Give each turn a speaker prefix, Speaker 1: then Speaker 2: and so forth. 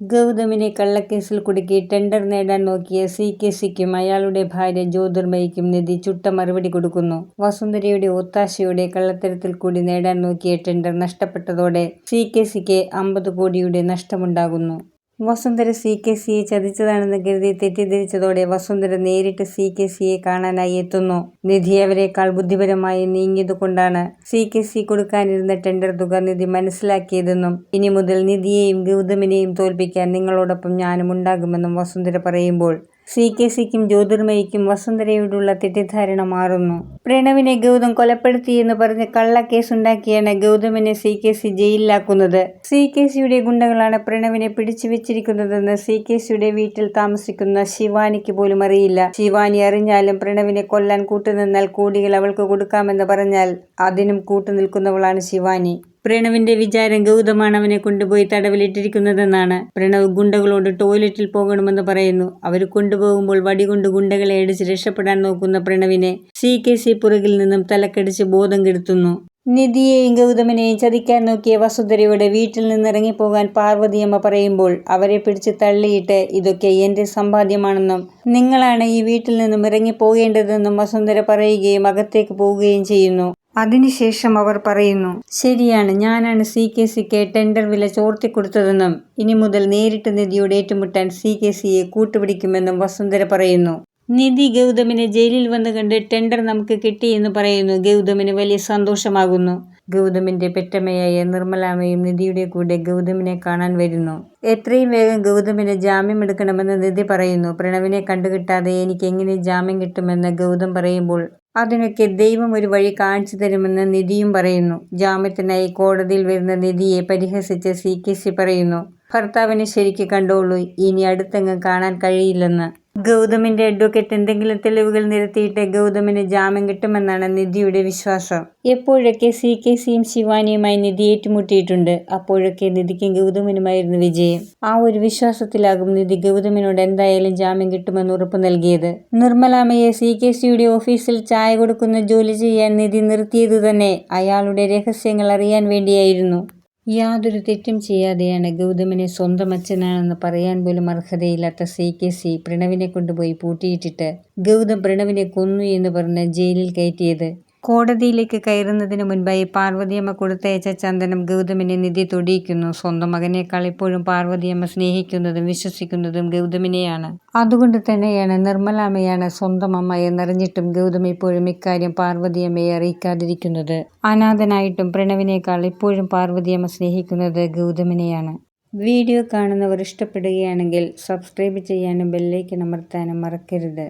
Speaker 1: ഗൗതമിനെ കള്ളക്കേസിൽ കുടുക്കി ടെൻഡർ നേടാൻ നോക്കിയ സിക്കും അയാളുടെ ഭാര്യ ജ്യോതിർമയിക്കും നിധി ചുട്ട മറുപടി കൊടുക്കുന്നു. വസുന്ധരയുടെ ഒത്താശയോടെ കള്ളത്തരത്തിൽ കൂടി നേടാൻ നോക്കിയ ടെൻഡർ നഷ്ടപ്പെട്ടതോടെ സിക്ക് 50 കോടിയുടെ നഷ്ടമുണ്ടാകുന്നു. വസുന്ധര സിയെ ചതിച്ചതാണെന്ന് കരുതി തെറ്റിദ്ധരിച്ചതോടെ വസുന്ധര നേരിട്ട് സിയെ കാണാനായി എത്തുന്നു. നിധി അവരെക്കാൾ ബുദ്ധിപരമായി നീങ്ങിയതുകൊണ്ടാണ് സി കൊടുക്കാനിരുന്ന ടെൻഡർ തുക നിധി മനസ്സിലാക്കിയതെന്നും ഇനി മുതൽ നിധിയെയും ഗൗതമിനെയും തോൽപ്പിക്കാൻ നിങ്ങളോടൊപ്പം ഞാനും ഉണ്ടാകുമെന്നും വസുന്ധര പറയുമ്പോൾ സിക്കും ജ്യോതിർമയിക്കും വസുന്ധരയോടുള്ള തെറ്റിദ്ധാരണ മാറുന്നു. പ്രണവിനെ ഗൗതം കൊലപ്പെടുത്തിയെന്ന് പറഞ്ഞ് കള്ളക്കേസുണ്ടാക്കിയാണ് ഗൗതമിനെ സി ജയിലിലാക്കുന്നത്. സിയുടെ ഗുണ്ടകളാണ് പ്രണവിനെ പിടിച്ചു വെച്ചിരിക്കുന്നതെന്ന് സിയുടെ വീട്ടിൽ താമസിക്കുന്ന ശിവാനിക്ക് പോലും അറിയില്ല. ശിവാനി അറിഞ്ഞാലും പ്രണവിനെ കൊല്ലാൻ കൂട്ടുനിന്നാൽ കോടികൾ അവൾക്ക് കൊടുക്കാമെന്ന് പറഞ്ഞാൽ അതിനും കൂട്ടുനിൽക്കുന്നവളാണ് ശിവാനി. പ്രണവിന്റെ വിചാരം ഗൗതമാണ് അവനെ കൊണ്ടുപോയി തടവിലിട്ടിരിക്കുന്നതെന്നാണ്. പ്രണവ് ഗുണ്ടകളോട് ടോയ്ലറ്റിൽ പോകണമെന്ന് പറയുന്നു. അവർ കൊണ്ടുപോകുമ്പോൾ വടികൊണ്ട് ഗുണ്ടകളെ അടിച്ച് രക്ഷപ്പെടാൻ നോക്കുന്ന പ്രണവിനെ സി പുറകിൽ നിന്നും തലക്കടിച്ച് ബോധം കെടുത്തുന്നു. നിധിയെയും ഗൗതമിനെയും ചതിക്കാൻ നോക്കിയ വസുന്ധരയോട് വീട്ടിൽ നിന്നിറങ്ങിപ്പോകാൻ പാർവതിയമ്മ പറയുമ്പോൾ അവരെ പിടിച്ച് തള്ളിയിട്ട് ഇതൊക്കെ എന്റെ സമ്പാദ്യമാണെന്നും നിങ്ങളാണ് ഈ വീട്ടിൽ നിന്നും ഇറങ്ങിപ്പോകേണ്ടതെന്നും വസുന്ധര പറയുകയും അകത്തേക്ക് പോവുകയും ചെയ്യുന്നു. അതിനുശേഷം അവർ പറയുന്നു, ശരിയാണ്, ഞാനാണ് സിക്ക് ടെൻഡർ വില ചോർത്തിക്കൊടുത്തതെന്നും ഇനി മുതൽ നേരിട്ട് നിധിയോട് ഏറ്റുമുട്ടാൻ സിയെ കൂട്ടുപിടിക്കുമെന്നും വസുന്ധര പറയുന്നു. നിധി ഗൗതമിനെ ജയിലിൽ വന്ന് കണ്ട് ടെൻഡർ നമുക്ക് കിട്ടിയെന്ന് പറയുന്നു. ഗൗതമിന് വലിയ സന്തോഷമാകുന്നു. ഗൗതമിന്റെ പെറ്റമ്മയായ നിർമ്മലാമ്മയും നിധിയുടെ കൂടെ ഗൗതമിനെ കാണാൻ വരുന്നു. എത്രയും വേഗം ഗൗതമിന് ജാമ്യം എടുക്കണമെന്ന് നിധി പറയുന്നു. പ്രണവിനെ കണ്ടുകിട്ടാതെ എനിക്ക് എങ്ങനെ ജാമ്യം കിട്ടുമെന്ന് ഗൗതം പറയുമ്പോൾ അതിനൊക്കെ ദൈവം ഒരു വഴി കാണിച്ചു തരുമെന്ന് നിധിയും പറയുന്നു. ജാമ്യത്തിനായി കോടതിയിൽ വരുന്ന നിധിയെ പരിഹസിച്ച് സി പറയുന്നു, ഭർത്താവിനെ ശരിക്ക് കണ്ടോളൂ, ഇനി അടുത്തെങ്ങും കാണാൻ കഴിയില്ലെന്ന്. ഗൗതമിന്റെ അഡ്വക്കേറ്റ് എന്തെങ്കിലും തെളിവുകൾ നിരത്തിയിട്ട് ഗൗതമിന് ജാമ്യം കിട്ടുമെന്നാണ് നിധിയുടെ വിശ്വാസം. എപ്പോഴൊക്കെ സിയും ശിവാനിയുമായി നിധി ഏറ്റുമുട്ടിയിട്ടുണ്ട് അപ്പോഴൊക്കെ നിധിക്കും ഗൗതമിനുമായിരുന്നു വിജയം. ആ ഒരു വിശ്വാസത്തിലാകും നിധി ഗൗതമിനോട് എന്തായാലും ജാമ്യം കിട്ടുമെന്ന് ഉറപ്പു നൽകിയത്. നിർമ്മലാമ്മയെ സിയുടെ ഓഫീസിൽ ചായ കൊടുക്കുന്ന ജോലി ചെയ്യാൻ നിധി നിർത്തിയതു തന്നെ അയാളുടെ രഹസ്യങ്ങൾ അറിയാൻ വേണ്ടിയായിരുന്നു. യാതൊരു തെറ്റും ചെയ്യാതെയാണ് ഗൗതമിനെ സ്വന്തം അച്ഛനാണെന്ന് പറയാൻ പോലും അർഹതയില്ലാത്ത സി പ്രണവിനെ കൊണ്ടുപോയി പൂട്ടിയിട്ടിട്ട് ഗൗതം പ്രണവിനെ കൊന്നു എന്ന് പറഞ്ഞ് ജയിലിൽ കയറ്റിയത്. കോടതിയിലേക്ക് കയറുന്നതിന് മുൻപായി പാർവതിയമ്മ കൊടുത്തയച്ച ചന്ദനം ഗൗതമിനെ നിധി തൊടിയിക്കുന്നു. സ്വന്തം മകനേക്കാൾ ഇപ്പോഴും പാർവതിയമ്മ സ്നേഹിക്കുന്നതും വിശ്വസിക്കുന്നതും ഗൗതമിനെയാണ്. അതുകൊണ്ട് തന്നെയാണ് നിർമ്മലാമ്മയാണ് സ്വന്തം അമ്മ എന്നറിഞ്ഞിട്ടും ഗൗതം ഇപ്പോഴും ഇക്കാര്യം പാർവതിയമ്മയെ അറിയിക്കാതിരിക്കുന്നത്. അനാഥനായിട്ടും പ്രണവിനേക്കാൾ ഇപ്പോഴും പാർവതിയമ്മ സ്നേഹിക്കുന്നത് ഗൗതമിനെയാണ്. വീഡിയോ കാണുന്നവർ ഇഷ്ടപ്പെടുകയാണെങ്കിൽ സബ്സ്ക്രൈബ് ചെയ്യാനും ബെല്ലൈക്കൺ അമർത്താനും മറക്കരുത്.